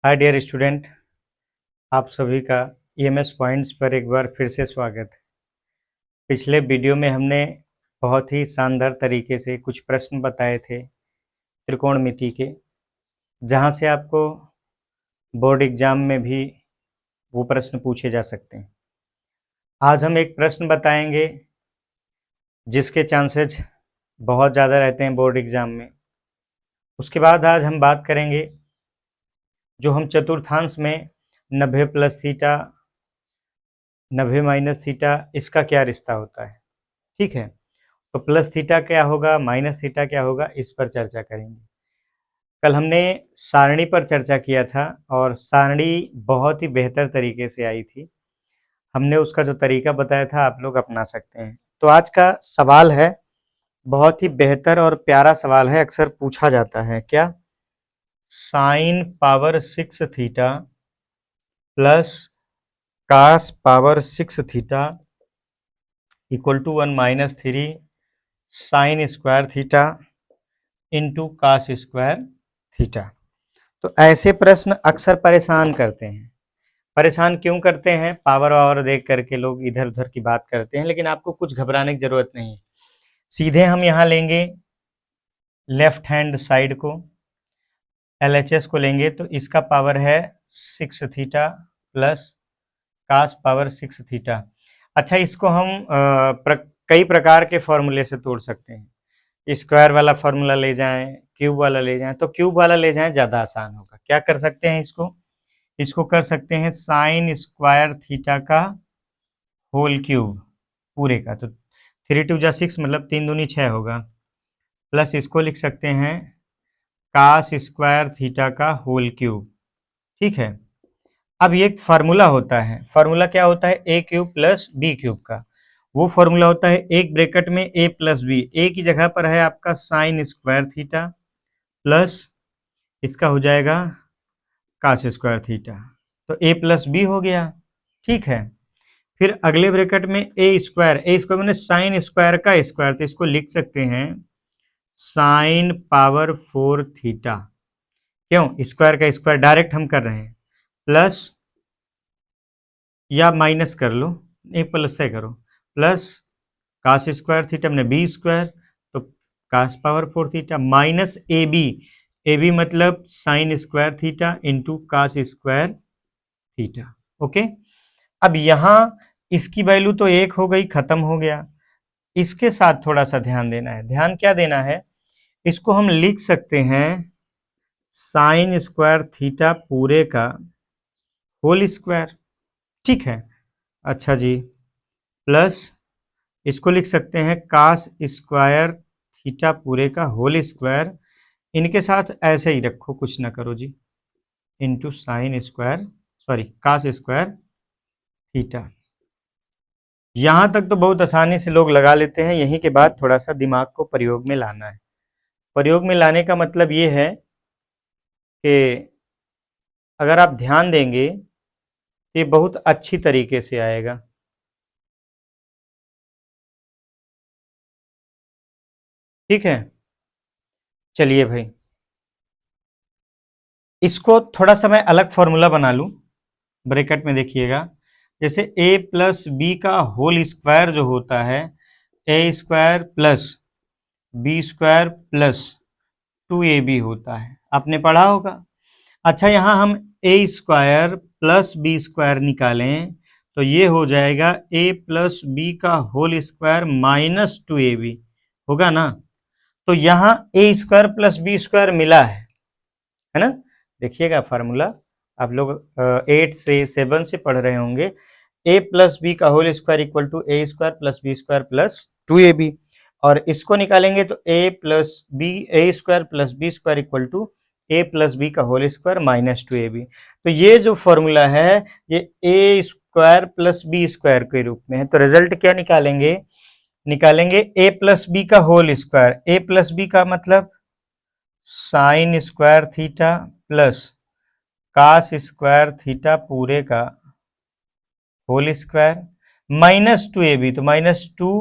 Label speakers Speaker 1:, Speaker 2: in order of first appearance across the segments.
Speaker 1: Hi dear student, आप सभी का ईएमएस पॉइंट्स पर एक बार फिर से स्वागत है। पिछले वीडियो में हमने बहुत ही शानदार तरीके से कुछ प्रश्न बताए थे त्रिकोणमिति के, जहां से आपको बोर्ड एग्जाम में भी वो प्रश्न पूछे जा सकते हैं। आज हम एक प्रश्न बताएंगे जिसके चांसेस बहुत ज़्यादा रहते हैं बोर्ड एग्जाम में। उसके बाद आज हम बात करेंगे जो हम चतुर्थांश में 90 प्लस थीटा 90 माइनस थीटा इसका क्या रिश्ता होता है। ठीक है, तो प्लस थीटा क्या होगा, माइनस थीटा क्या होगा, इस पर चर्चा करेंगे। कल हमने सारणी पर चर्चा किया था और सारणी बहुत ही बेहतर तरीके से आई थी। हमने उसका जो तरीका बताया था आप लोग अपना सकते हैं। तो आज का सवाल है, बहुत ही बेहतर और प्यारा सवाल है, अक्सर पूछा जाता है। क्या? Sine power 6 theta plus cos power 6 theta equal to 1 minus 3 sine square theta into cos square theta. तो ऐसे प्रश्न अक्सर परेशान करते हैं। परेशान क्यों करते हैं? पावर वावर देख करके लोग इधर उधर की बात करते हैं, लेकिन आपको कुछ घबराने की जरूरत नहीं है। सीधे हम यहाँ लेंगे लेफ्ट हैंड साइड को, LHS को लेंगे तो इसका पावर है 6 theta plus cos power 6 theta. अच्छा, इसको हम कई प्रकार के फॉर्मूले से तोड़ सकते हैं। स्क्वायर वाला फॉर्मूला ले जाएं, क्यूब वाला ले जाएं, तो क्यूब वाला ले जाएं ज़्यादा आसान होगा। क्या कर सकते हैं इसको कर सकते हैं साइन स्क्वायर थीटा का होल क्यूब पूरे का। तो 3 2 जा 6 मतलब 3 दूनी 6 होगा, प्लस इसको लिख सकते हैं कास स्क्वायर थीटा का होल क्यूब। ठीक है, अब ये एक फार्मूला होता है। फार्मूला क्या होता है? ए क्यूब प्लस बी क्यूब का। वो फार्मूला होता है एक ब्रैकेट में ए प्लस बी, ए की जगह पर है आपका साइन स्क्वायर थीटा प्लस इसका हो जाएगा कास स्क्वायर थीटा, तो ए प्लस बी हो गया। ठीक है, फिर अगले ब्रैकेट में ए स्क्वायर मैंने साइन स्क्वायर का स्क्वायर, तो इसको लिख सकते हैं साइन पावर 4 थीटा। क्यों? स्क्वायर का स्क्वायर डायरेक्ट हम कर रहे हैं, प्लस या माइनस कर लो, एक प्लस से करो, प्लस कास स्क्वायर थीटा मैंने बी स्क्वायर, तो cos power 4 theta minus A B मतलब sine square theta into cos square theta. Okay, अब यहाँ इसकी वैल्यू तो 1 हो गई, खत्म हो गया। इसके साथ थोड़ा सा ध्यान देना है। ध्यान क्या देना है? इसको हम लिख सकते हैं साइन स्क्वायर थीटा पूरे का होल स्क्वायर। ठीक है, अच्छा जी, प्लस इसको लिख सकते हैं कास स्क्वायर थीटा पूरे का होल स्क्वायर। इनके साथ ऐसे ही रखो, कुछ ना करो जी, into sine square cos square theta. यहां तक तो बहुत आसानी से लोग लगा लेते हैं। यहीं के बाद थोड़ा सा दिमाग को प्रयोग में लाना है। प्रयोग में लाने का मतलब ये है कि अगर आप ध्यान देंगे तो ये बहुत अच्छी तरीके से आएगा। ठीक है, चलिए भाई, इसको थोड़ा सा मैं अलग फॉर्मूला बना लूं। ब्रैकेट में देखिएगा, जैसे a प्लस बी का होल स्क्वायर जो होता है A square plus B square plus 2ab होता है, आपने पढ़ा होगा। अच्छा, यहाँ हम A square plus B square निकालें तो ये हो जाएगा a प्लस बी का होल स्क्वायर माइनस 2ab होगा ना। तो यहाँ A square plus B square मिला है ना। देखिएगा फार्मूला, आप लोग 8 से 7 से पढ़ रहे होंगे। ए प्लस बी का whole square equal to A square plus B square plus 2ab, और इसको निकालेंगे तो A square plus B square equal to A plus B का होल स्क्वायर माइनस 2ab। तो ये जो फॉर्मूला है ये A square plus B square के रूप में है। तो रिजल्ट क्या निकालेंगे ए प्लस बी का whole square. A plus B का मतलब sine square theta plus cos square theta पूरे का होल स्क्वायर माइनस 2ab, तो माइनस 2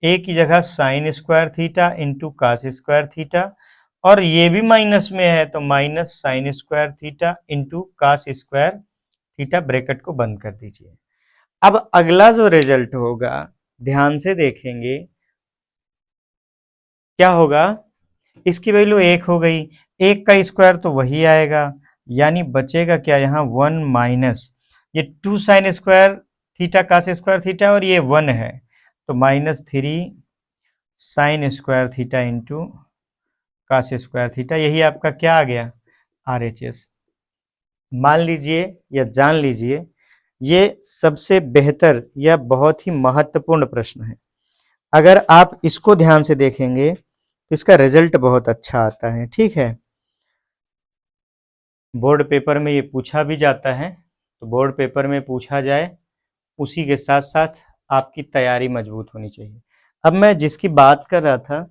Speaker 1: ए की जगह sine square theta into cos square theta, और ये भी माइनस में है तो minus sine square theta into cos square theta, bracket को बंद कर दीजिए। अब अगला जो रिजल्ट होगा ध्यान से देखेंगे क्या होगा, इसकी वैल्यू 1 हो गई, 1 का स्क्वायर तो वही आएगा, यानी बचेगा क्या यहाँ 1 माइनस ये 2 sine square theta cos square theta और ये 1 है तो minus 3 sine square theta into cos square theta, यही आपका क्या आ गया RHS। मान लीजिए या जान लीजिए ये सबसे बेहतर या बहुत ही महत्वपूर्ण प्रश्न है। अगर आप इसको ध्यान से देखेंगे तो इसका रिजल्ट बहुत अच्छा आता है। ठीक है, बोर्ड पेपर में ये पूछा भी जाता है, तो बोर्ड पेपर में पूछा जाए उसी के साथ साथ आपकी तैयारी मजबूत होनी चाहिए। अब मैं जिसकी बात कर रहा था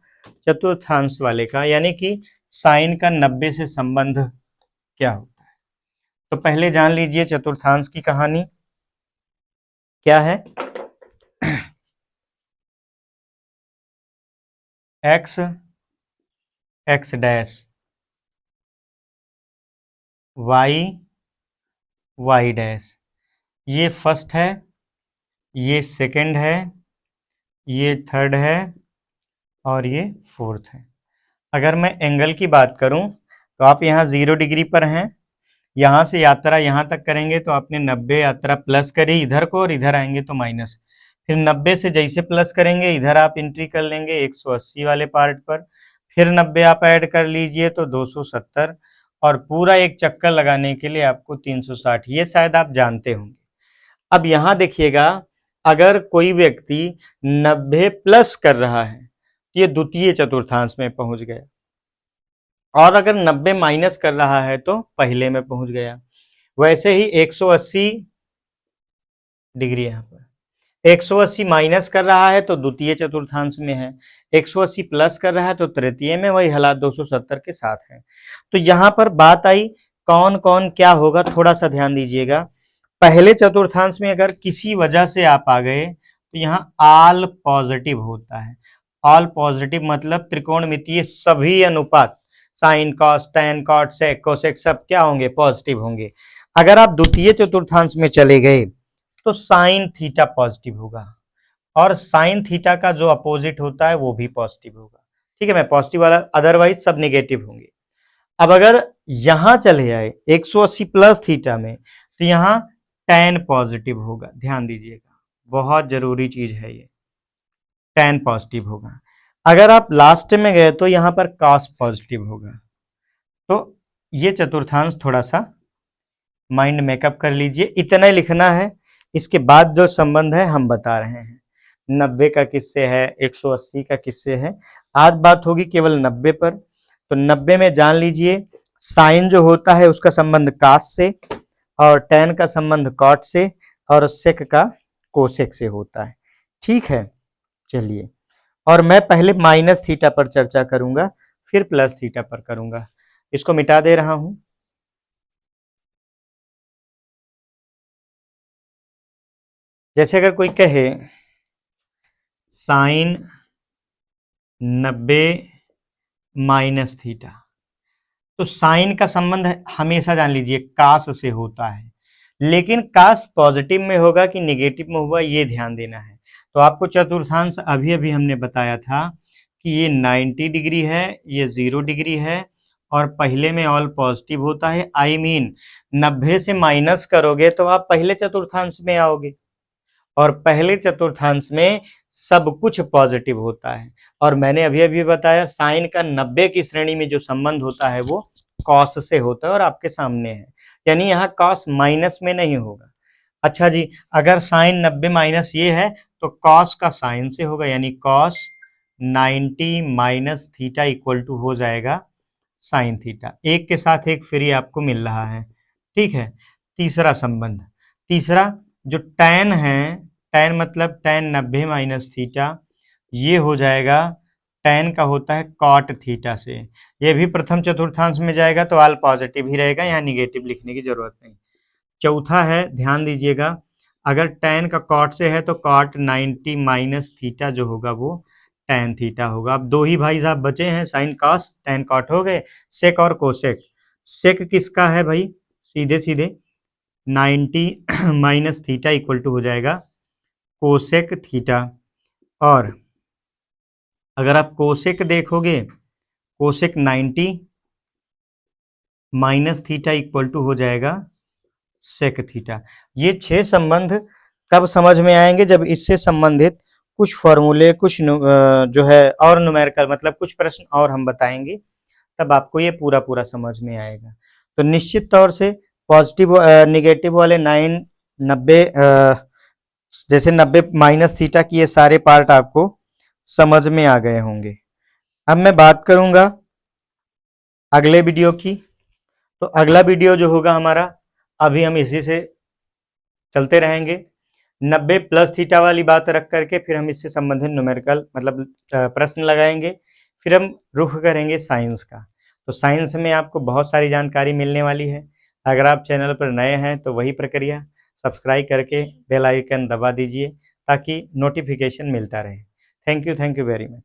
Speaker 1: चतुर्थांश वाले का, यानी कि साइन का 90 से संबंध क्या होता है, तो पहले जान लीजिए चतुर्थांश की कहानी क्या है। X x dash, y y dash, ये फर्स्ट है, ये सेकंड है, ये थर्ड है और ये फोर्थ है। अगर मैं एंगल की बात करूं तो आप यहाँ 0 डिग्री पर हैं, यहाँ से यात्रा यहाँ तक करेंगे तो आपने 90 यात्रा प्लस करी इधर को और इधर आएंगे तो माइनस, फिर 90 से जैसे प्लस करेंगे इधर आप एंट्री कर लेंगे 180 वाले पार्ट पर, फिर 90 आप ऐड कर लीजिए तो 270 और पूरा एक चक्कर लगाने के लिए आपको 360, ये शायद आप जानते होंगे। अब यहाँ देखिएगा अगर कोई व्यक्ति 90 प्लस कर रहा है ये द्वितीय चतुर्थांश में पहुंच गया, और अगर 90 माइनस कर रहा है तो पहले में पहुंच गया। वैसे ही 180 डिग्री, यहाँ पर 180 माइनस कर रहा है तो द्वितीय चतुर्थांश में है, 180 प्लस कर रहा है तो तृतीय में, वही हालात 270 के साथ है। तो यहाँ पर बात आई कौन कौन क्या होगा, थोड़ा सा ध्यान दीजिएगा। पहले चतुर्थांश में अगर किसी वजह से आप आ गए तो यहाँ ऑल पॉजिटिव होता है। ऑल पॉजिटिव मतलब त्रिकोणमितीय सभी अनुपात sine cos tan cot sec cosec सब क्या होंगे, पॉजिटिव होंगे। अगर आप द्वितीय चतुर्थांश में चले गए तो साइन थीटा पॉजिटिव होगा और साइन थीटा का जो अपोजिट होता है वो भी पॉजिटिव होगा। ठीक है, मैं पॉजिटिव वाला, अदरवाइज सब नेगेटिव होंगे। अब अगर यहां चले जाए 180 प्लस थीटा में तो यहाँ टैन पॉजिटिव होगा, ध्यान दीजिएगा बहुत जरूरी चीज है ये, टैन पॉजिटिव होगा। अगर आप लास्ट में गए तो यहाँ पर कॉस पॉजिटिव होगा। तो ये चतुर्थांश थोड़ा सा माइंड मेकअप कर लीजिए, इतना ही लिखना है। इसके बाद जो संबंध है हम बता रहे हैं, 90 का किससे है, 180 का किससे है। आज बात होगी केवल 90 पर। तो 90 में जान लीजिए साइन जो होता है उसका संबंध कास से, और टैन का संबंध कॉट से, और सेक का कोसेक से होता है। ठीक है, चलिए, और मैं पहले माइनस थीटा पर चर्चा करूंगा फिर प्लस थीटा पर करूंगा। इसको मिटा दे रहा हूं। जैसे अगर कोई कहे साइन 90 माइनस थीटा, तो साइन का संबंध हमेशा जान लीजिए कास से होता है, लेकिन कास पॉजिटिव में होगा कि निगेटिव में होगा ये ध्यान देना है। तो आपको चतुर्थांश अभी अभी हमने बताया था कि ये 90 डिग्री है, ये 0 डिग्री है और पहले में ऑल पॉजिटिव होता है। आई मीन 90 से माइनस करोगे तो आप पहले चतुर्थांश में आओगे, और पहले चतुर्थांश में सब कुछ पॉजिटिव होता है। और मैंने अभी अभी बताया साइन का 90 की श्रेणी में जो संबंध होता है वो कॉस से होता है और आपके सामने है, यानी यहाँ कॉस माइनस में नहीं होगा। अच्छा जी, अगर साइन 90 माइनस ये है तो कॉस का साइन से होगा, यानी cos 90 minus theta equal to हो जाएगा साइन थीटा। एक के साथ एक फ्री आपको मिल रहा है। ठीक है, तीसरा संबंध, तीसरा जो टैन है, टैन मतलब टैन 90 माइनस थीटा, ये हो जाएगा टैन का होता है कॉट थीटा से। ये भी प्रथम चतुर्थांश में जाएगा तो ऑल पॉजिटिव ही रहेगा, यहाँ निगेटिव लिखने की जरूरत नहीं। चौथा है, ध्यान दीजिएगा, अगर टैन का कॉट से है तो कॉट 90 माइनस थीटा जो होगा वो tan थीटा होगा। अब दो ही भाई साहब बचे हैं, साइन कॉस tan कॉट हो गए, सेक और कोसेक। सेक किसका है भाई, सीधे सीधे 90 माइनस थीटा इक्वल टू हो जाएगा कोसेक थीटा। और अगर आप कोसेक देखोगे, cosec 90 minus theta equal to हो जाएगा सेक थीटा। ये 6 संबंध कब समझ में आएंगे, जब इससे संबंधित कुछ फॉर्मूले, कुछ जो है और न्यूमेरिकल मतलब कुछ प्रश्न और हम बताएंगे, तब आपको ये पूरा पूरा समझ में आएगा। तो निश्चित तौर से पॉजिटिव निगेटिव वाले 90 जैसे 90 माइनस थीटा की ये सारे पार्ट आपको समझ में आ गए होंगे। अब मैं बात करूंगा अगले वीडियो की। तो अगला वीडियो जो होगा हमारा, अभी हम इसी से चलते रहेंगे, 90 प्लस थीटा वाली बात रख करके फिर हम इससे संबंधित न्यूमेरिकल मतलब प्रश्न लगाएंगे, फिर हम रुख करेंगे साइंस का। तो साइंस में आपको बहुत सारी जानकारी मिलने वाली है। अगर आप चैनल पर नए हैं तो वही प्रक्रिया, सब्सक्राइब करके बेल आइकन दबा दीजिए ताकि नोटिफिकेशन मिलता रहे। Thank you very much.